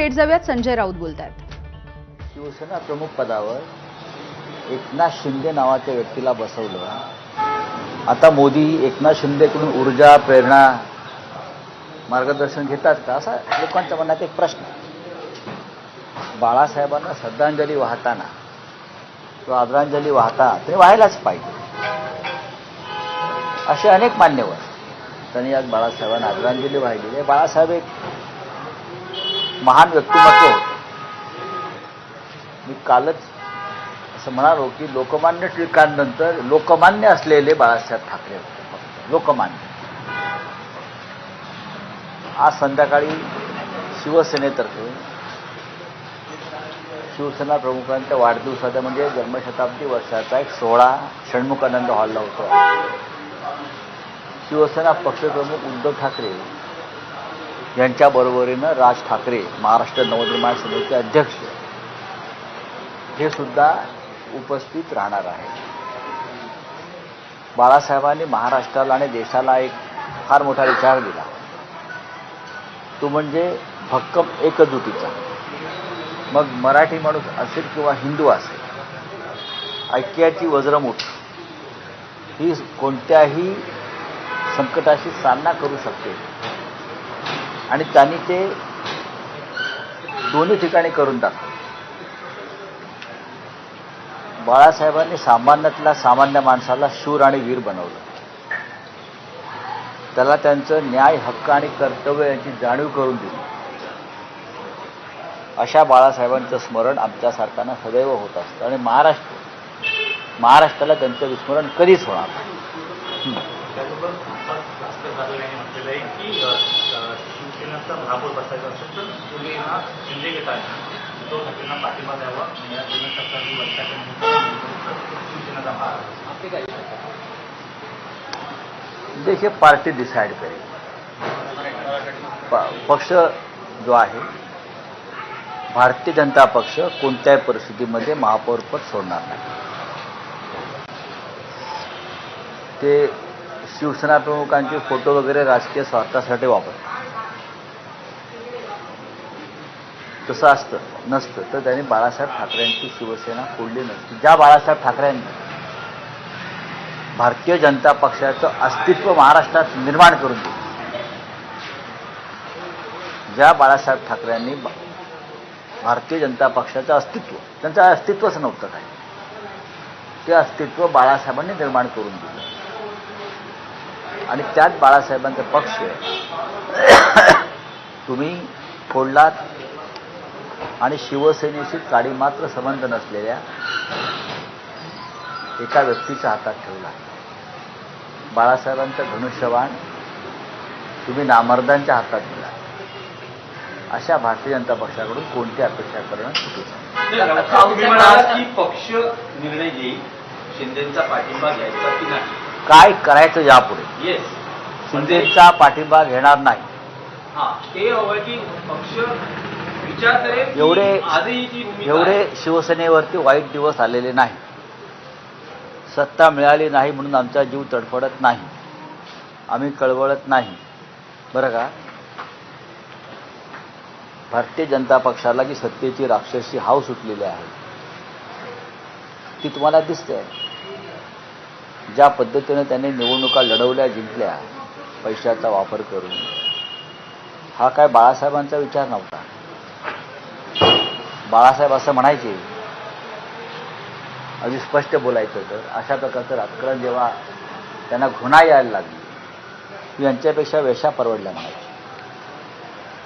थेट जाऊयात, संजय राऊत बोलतायत. शिवसेना प्रमुख पदावर एकनाथ शिंदे नावाच्या व्यक्तीला बसवलं. आता मोदी एकनाथ शिंदेकडून ऊर्जा, प्रेरणा, मार्गदर्शन घेतात का, असा लोकांच्या मनात एक प्रश्न. बाळासाहेबांना श्रद्धांजली वाहताना किंवा आदरांजली वाहता ते व्हायलाच पाहिजे. असे अनेक मान्यवर त्यांनी आज बाळासाहेबांना आदरांजली वाहिली आहे. बाळासाहेब एक महान व्यक्तिमत्व होते. मी कालच असं म्हणालो की लोकमान्य टिळकांनंतर लोकमान्य असलेले बाळासाहेब ठाकरे होते. लोकमान्य. आज संध्याकाळी शिवसेनेतर्फे शिवसेना प्रमुखांच्या वाढदिवसाचा म्हणजे जन्मशताब्दी वर्षाचा एक सोहळा षण्मुखानंद हॉलला होता. शिवसेना पक्षप्रमुख उद्धव ठाकरे यांच्या बरोबरीनं राज ठाकरे, महाराष्ट्र नवनिर्माण सेनेचे अध्यक्ष, हे सुद्धा उपस्थित राहणार आहे. बाळासाहेबांनी महाराष्ट्राला आणि देशाला एक फार मोठा विचार दिला. तो म्हणजे भक्कम एकजुटीचा. मग मराठी माणूस असेल किंवा हिंदू असेल, ऐक्याची वज्रमूठ ही कोणत्याही संकटाशी सामना करू शकते आणि त्यांनी ते दोन्ही ठिकाणी करून दाखवलं. बाळासाहेबांनी सामान्यातल्या सामान्य माणसाला शूर आणि वीर बनवलं. त्याला त्यांचं न्याय, हक्क आणि कर्तव्य यांची जाणीव करून दिली. अशा बाळासाहेबांचं स्मरण आमच्यासारख्यांना सदैव होत असतं आणि महाराष्ट्राला त्यांचं विस्मरण कधीच होणार नाही. शिवसेनेचा महापौर बसायचा असेल तर तुम्ही हा शिंदे घेत आहे तो घटना पाठिंबा द्यावा. शिवसेनेचा आपली काय देखिए, पार्टी डिसाइड करेगी. पक्ष जो आहे भारतीय जनता पक्ष कोणत्याही परिस्थितीमध्ये महापौरपद सोडणार नाही. ते शिवसेना प्रमुखांचे फोटो वगैरे राजकीय स्वार्थासाठी वापरतात. तसं नसतं तर त्यांनी बाळासाहेब ठाकरेंची शिवसेना फोडली नसती. ज्या बाळासाहेब ठाकरेंनी भारतीय जनता पक्षाचं अस्तित्व महाराष्ट्रात निर्माण करून दिलं, ज्या बाळासाहेब ठाकरेंनी भारतीय जनता पक्षाचं अस्तित्व, त्यांचं अस्तित्वच नव्हतं काय, ते अस्तित्व बाळासाहेबांनी निर्माण करून दिलं आणि त्यात बाळासाहेबांचा पक्ष तुम्ही फोडलात आणि शिवसेनेशी काडी मात्र संबंध नसलेल्या एका व्यक्तीच्या हातात ठेवला. बाळासाहेबांचं धनुष्यबाण तुम्ही नामर्दांच्या हातात दिला. अशा भारतीय जनता पक्षाकडून कोणती अपेक्षा करणं चुकीचं. पक्ष निर्णय घेईल शिंदेचा पाठिंबा घ्यायचा की नाही, काय करायचं यापुढे. येस, शिंदेचा पाठिंबा घेणार नाही. ते हवं की पक्ष विचार करेल. एवढे शिवसेनेवरती वाईट दिवस आलेले नाही. सत्ता मिळाली नाही म्हणून आमचा जीव तडफडत नाही, आम्ही कळवळत नाही, बरं का. भारतीय जनता पक्षाला जी सत्तेची राक्षसी हाव सुटलेली आहे ती तुम्हाला दिसते. ज्या पद्धतीने त्यांनी निवडणुका लढवल्या, जिंकल्या पैशाचा वापर करून, हा काय बाळासाहेबांचा विचार नव्हता. बाळासाहेब असं म्हणायचे, अगदी स्पष्ट बोलायचं तर, अशा प्रकारचं राजकारण जेव्हा त्यांना घृणा यायला लागली, यांच्यापेक्षा वेशा परवडल्या म्हणायचे.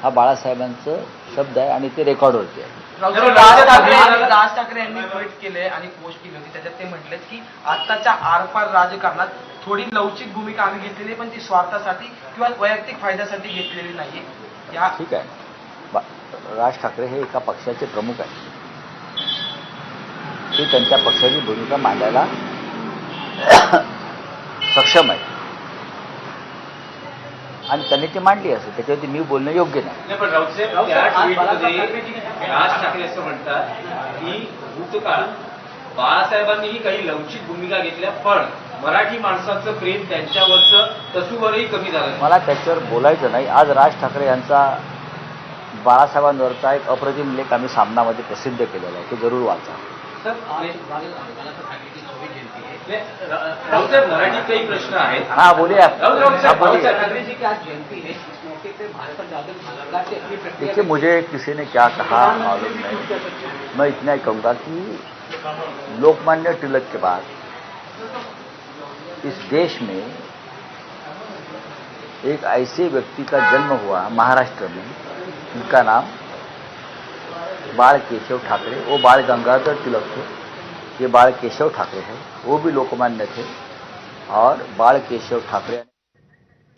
हा बाळासाहेबांचं शब्द आहे आणि ते रेकॉर्डवरती आहे. राज ठाकरे यांनी ट्विट केले आणि पोस्ट केली होती, त्याच्यात ते म्हटलेत की आताच्या आरपार राजकारणात थोडी लवचिक भूमिका आम्ही घेतलेली, पण ती स्वार्थासाठी किंवा वैयक्तिक फायद्यासाठी घेतलेली नाहीये. या ठीक आहे. राज ठाकरे हे एका पक्षाचे प्रमुख आहेत. ते त्यांच्या पक्षाची भूमिका मांडायला सक्षम आहे आणि त्यांनी ती मांडली असेल, त्याच्यावरती मी बोलणं योग्य नाही. पण राऊतसाहेब त्या ट्विटमध्ये राज ठाकरे असं म्हणतात की भूतकाळात बाळासाहेबांनीही काही लवचिक भूमिका घेतल्या, पण मराठी माणसाचं प्रेम त्यांच्यावरचं तसूवरही कमी झालं. मला त्याच्यावर बोलायचं नाही. आज राज ठाकरे यांचा बाळासाहेबांवरचा एक अप्रतिम लेख आम्ही सामनामध्ये प्रसिद्ध केलेला आहे, तो जरूर वाचा. राऊत साहेब, मराठीत काही प्रश्न आहेत. हाँ बोलिए आप. राऊत हाँ साहेब, बोलिए. ठाकरे जी की आज जयंती है, इस मौके पे भाजपा जागरण की अपनी प्रक्रिया. देखिए, मुझे किसी ने क्या कहा मालूम नहीं. मैं इतना ही कहूँगा कि लोकमान्य तिलक के बाद इस देश में एक ऐसे व्यक्ति का जन्म हुआ महाराष्ट्र में, उनका नाम बाळ केशव ठाकरे. वो बाळ गंगाधर तिलक थे, ये बाळ केशव ठाकरे है. वो भी लोकमान्य थे और बाळ केशव ठाकरे